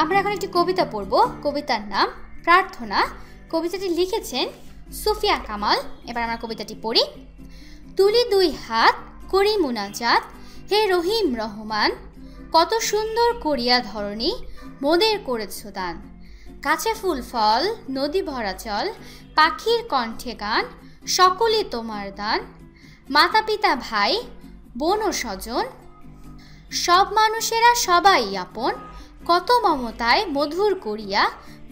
আমরা এখন একটি কবিতা পড়ব। কবিতার নাম প্রার্থনা। কবিতাটি লিখেছেন সুফিয়া কামাল। এবার আমরা কবিতাটি পড়ি। তুলি দুই হাত করি মুনাজাত, হে রহিম রহমান, কত সুন্দর করিয়া ধরণী মোদের করেছ দান। কাছে ফুল ফল নদী ভরা চল, পাখির কণ্ঠে গান, সকলে তোমার দান। মাতা পিতা ভাই বোন ও স্বজন, সব মানুষেরা সবাই আপন, কত মমতায় মধুর করিয়া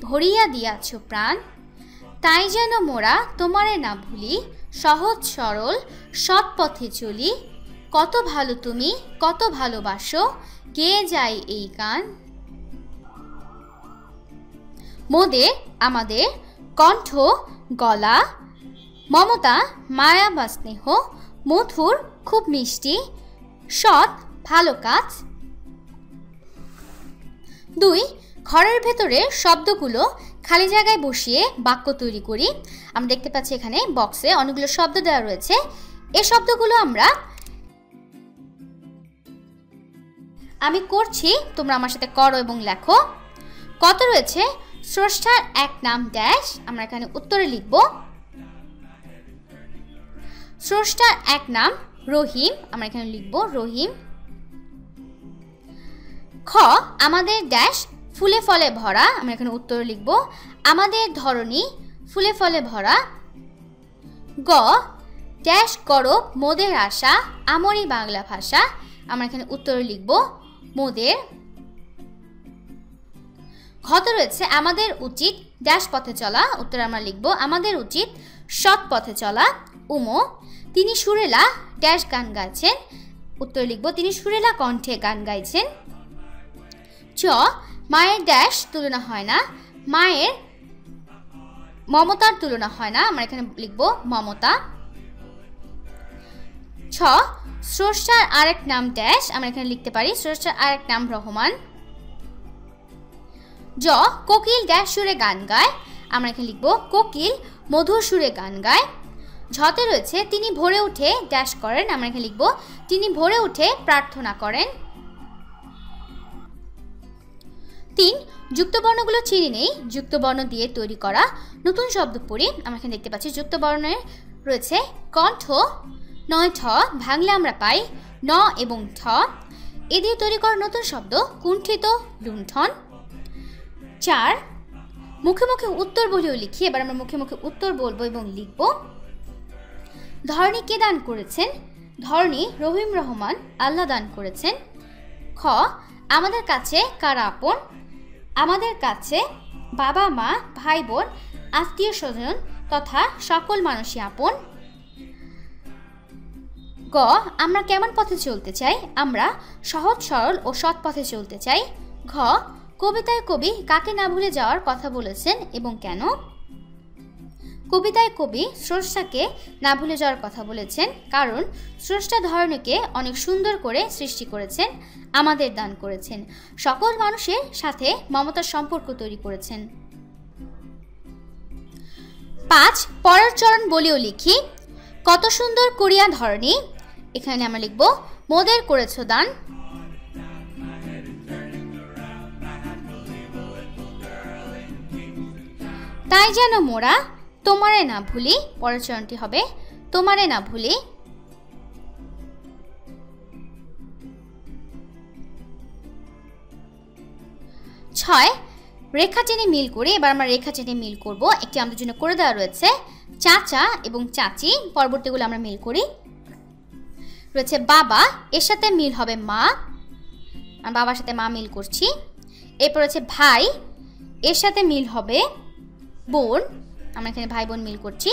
ভরিয়া দিয়াছ প্রাণ। তাই যেন মোরা তোমারে না ভুলি, সহজ সরল সৎ পথে চলি। কত ভালো তুমি কত ভালোবাসো, গেয়ে যায় এই গান। মোদের আমাদের, কণ্ঠ গলা, মমতা মায়া বা স্নেহ, মধুর খুব মিষ্টি, সৎ ভালো কাজ। 2. ঘরের ভেতরে শব্দগুলো খালি জায়গায় বসিয়ে বাক্য তৈরি করি। আমরা দেখতে পাচ্ছি এখানে বক্সে অনেকগুলো শব্দ দেওয়া রয়েছে। এই শব্দগুলো আমি করছি, তোমরা আমার সাথে করো এবং লেখো। কত রয়েছে? স্রষ্টার এক নাম ড্যাশ, আমরা এখানে উত্তরে লিখব স্রষ্টার এক নাম রহিম, আমরা এখানে লিখব রহিম। খ, আমাদের ড্যাশ ফুলে ফলে ভরা, আমরা এখানে উত্তরে লিখব আমাদের ধরনী ফুলে ফলে ভরা। গ, ড্যাশ গরব মোদের আশা, আমরই বাংলা ভাষা, আমরা এখানে উত্তরে লিখব মোদের। ঘতে রয়েছে আমাদের উচিত ড্যাশ পথে চলা, উত্তরে আমরা লিখব আমাদের উচিত সৎ পথে চলা। উমো, তিনি সুরেলা ড্যাশ গান গাইছেন, উত্তরে লিখব তিনি সুরেলা কণ্ঠে গান গাইছেন। চ, মায়ের ড্যাশ তুলনা হয় না, মায়ের মমতার তুলনা হয় না, আমরা এখানে লিখব মমতা। ছ, স্রষ্টার আরেক নাম ড্যাশ, আমরা এখানে লিখতে পারি স্রষ্টার আরেক নাম রহমান। জ, কোকিল ড্যাশ সুরে গান গায়, আমরা এখানে লিখব কোকিল মধুর সুরে গান গায়। ঝতে রয়েছে তিনি ভোরে উঠে ড্যাশ করেন, আমরা এখানে লিখব তিনি ভোরে উঠে প্রার্থনা করেন। 3, যুক্তবর্ণগুলো চিনি নেই, যুক্তবর্ণ দিয়ে তৈরি করা নতুন শব্দ পড়ি। আমরা এখানে দেখতে পাচ্ছি যুক্তবর্ণের রয়েছে কণ্ঠ, নয় ঠ, ভাঙলে আমরা পাই ন এবং ঠ। এ দিয়ে তৈরি করা নতুন শব্দ কুণ্ঠিত, লুণ্ঠন। 4, মুখে মুখে উত্তর বলেও লিখি। এবার আমরা মুখে মুখে উত্তর বলবো এবং লিখব। ধরণী কে দান করেছেন? ধরণী রহিম রহমান আল্লাহ দান করেছেন। খ, আমাদের কাছে কারা আপন? আমাদের কাছে বাবা মা ভাই বোন আত্মীয় স্বজন তথা সকল মানুষই আপন। গ, আমরা কেমন পথে চলতে চাই? আমরা সহজ সরল ও সৎ পথে চলতে চাই। ঘ, কবিতায় কবি কাকে না ভুলে যাওয়ার কথা বলেছেন এবং কেন? কবিতায় কবি স্রষ্টাকে না ভুলে যাওয়ার কথা বলেছেন কারণ স্রষ্টা ধরণীকে অনেক সুন্দর করে সৃষ্টি করেছেন, আমাদের দান করেছেন, সকল মানুষের সাথে মমতার সম্পর্ক তৈরি করেছেন। 5, পরের চরণ বলেও লিখি। কত সুন্দর করিয়া ধরণী, এখানে আমরা লিখব মোদের করেছ দান। তাই যেন মোরা তোমারে না ভুলি, পরের চরণটি হবে তোমারে না ভুলি। 6, রেখা টেনে মিল করি। এবার আমরা রেখা টেনে মিল করব। একটি আমাদের জন্য করে দেওয়া রয়েছে চাচা এবং চাচি, পরবর্তীগুলো আমরা মিল করি। রয়েছে বাবা, এর সাথে মিল হবে মা, বাবার সাথে মা মিল করছি। এরপর রয়েছে ভাই, এর সাথে মিল হবে বোন, আমরা এখানে ভাই বোন মিল করছি।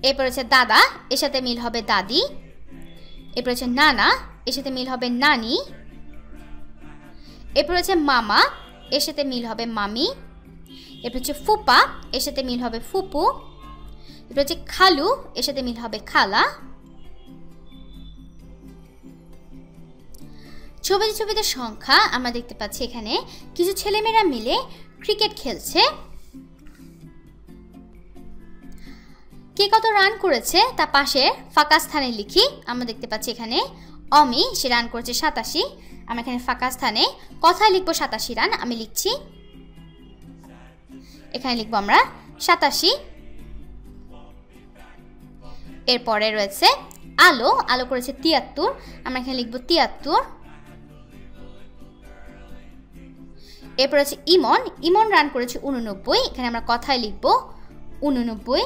এরপর হচ্ছে দাদা, এর সাথে মিল হবে দাদি। এরপর হচ্ছে নানা, এর সাথে মিল হবে নানি। এরপর হচ্ছে মামা, এর সাথে মিল হবে মামি। এরপর হচ্ছে ফুপা, এর সাথে মিল হবে ফুপু। এরপর হচ্ছে খালু, এর সাথে মিল হবে খালা। ছবিতে সংখ্যা আমরা দেখতে পাচ্ছি এখানে কিছু ছেলেমেয়েরা মিলে ক্রিকেট খেলছে। কে কত রান করেছে তা পাশের ফাঁকা স্থানে লিখি। আমরা দেখতে পাচ্ছি এখানে অমি, সে রান করেছে 87, আমি এখানে ফাঁকা স্থানে কথায় লিখব 87 রান, আমি লিখছি। এখানে লিখব আমরা 87। এরপরে রয়েছে আলো, আলো করেছে 73, আমরা এখানে লিখব 73। এরপর আছে ইমন, ইমন রান করেছে 89, এখানে আমরা কথায় লিখব 89।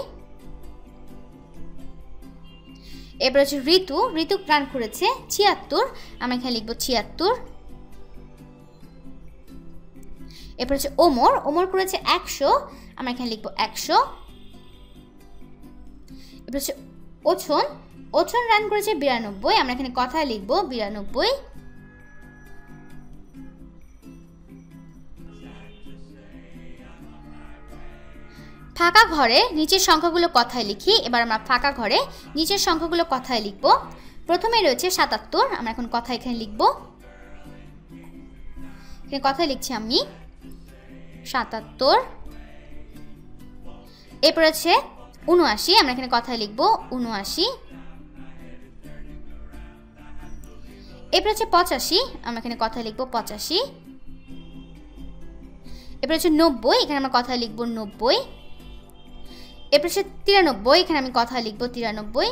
এরপর হচ্ছে ঋতু, ঋতু রান করেছে 76, আমরা এখানে লিখব 76। এরপর হচ্ছে ওমর, ওমর করেছে 100, আমরা এখানে লিখব 100। এরপর হচ্ছে ওছন, ওছন রান করেছে 92, আমরা এখানে কথায় লিখব 92। ফাঁকা ঘরে নিচের সংখ্যাগুলো কথায় লিখি। এবার আমরা ফাঁকা ঘরে নিচের সংখ্যাগুলো কথায় লিখব। প্রথমে রয়েছে 77, আমরা এখন কথা এখানে লিখব। এখানে কথায় লিখছি আমি 77। এরপর আছে 79, আমরা এখানে কথায় লিখব 79। এরপর আছে 85, আমরা এখানে কথায় লিখব 85। এরপর আছে 90, এখানে আমরা কথায় লিখব 90। এরপর হচ্ছে 93, এখানে আমি কথা লিখব 93।